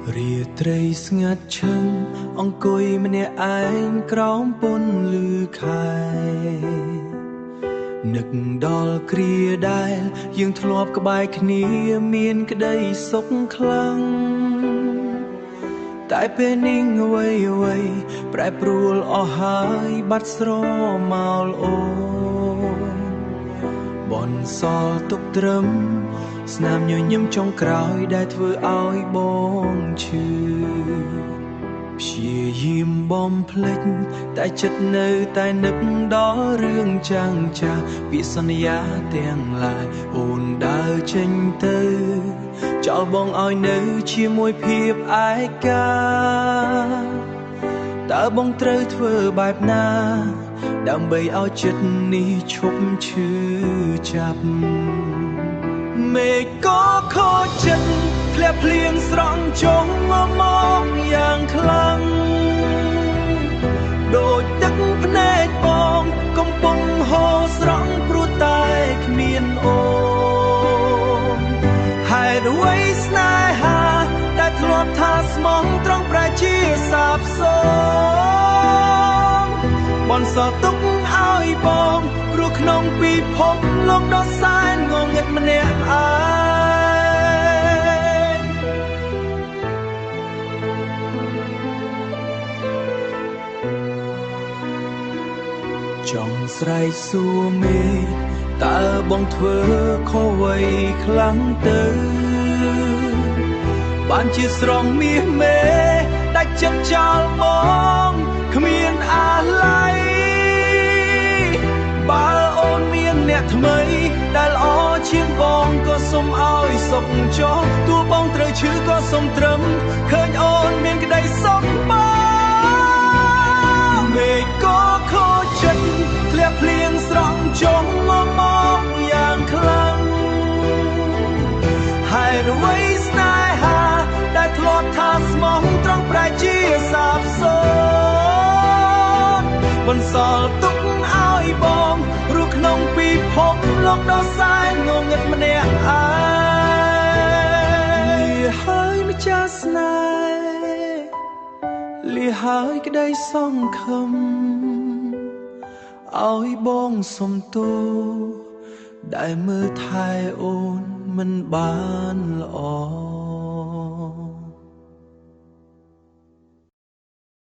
រាត្រីស្ងាត់ឈឹងអង្គុយម្នាក់ឯងក្រោមពន្លឺខែនឹកដល់គ្រាដែលយើងធ្លាប់ក្បែរគ្នាមានក្តីសុខខ្លាំងតែពេលនេះអ្វីប្រែប្រួលអស់ហើយបាត់ស្រមោលអូនបនសល់ទុកត្រឹមស្នាមញញឹមចុងក្រោយដែលធ្វើឲ្យបងឈឺព្យាយាមបំភ្លេចតែចិត្តនៅតែនឹកដល់រឿងចាំងចាស់ពាក្យសន្យាទាំងឡាយអូនដើរចេញទៅចោលបងឲ្យនៅជាមួយភាពឯកាតើបងត្រូវធ្វើបែបណាដើម្បីឲ្យចិត្តនេះឈប់ឈឺចាប់មេឃក៏ខូចចិត្តធ្លាក់ភ្លៀងស្រង់ចុះមកយ៉ាងខ្លាំងដូចទឹកភ្នែកបងកំពុងហូរស្រង់ព្រោះតែគ្មានអូនហេតុអ្វីស្នេហាតែធ្លាប់ថាស្មោះត្រង់ប្រែជាសាបសូន្យបនសល់ទុកឲ្យបងព្រោះក្នុងពិភពលោកដ៏សែនងងឹតម្នាក់ឯងចង់ស្រែកសួរមេតើបងធ្វើខុសអ្វីខ្លាំងទៅបានជាស្រង់មាសមេតែចិត្តចោលបងគ្មានអាឡ័យបើអូនមានអ្នកថ្មីដែលល្អជាងបងក៏សូមឲ្យសុខចុះទោះបងត្រូវឈឺក៏សូមត្រឹមឃើញអូនមានក្តីសុខបងមេឃក៏ខូចចិត្តធ្លាក់ភ្លៀងស្រង់ចុះមកយ៉ាងខ្លាំងហើយអ្វីស្នេហាដែលធ្លាប់ថាស្មោះត្រង់ប្រែជាសាបសូន្យបន្សល់ទុកឲ្យបងព្រោះក្នុងពិភពលោកដ៏សែនងងឹតម្នាក់ឯងលាហើយម្ចាស់ស្នេហ៍លាហើយក្តីសង្ឃឹមឲ្យបងសុំទោសដែលមើលថែអូនមិនបានល្អ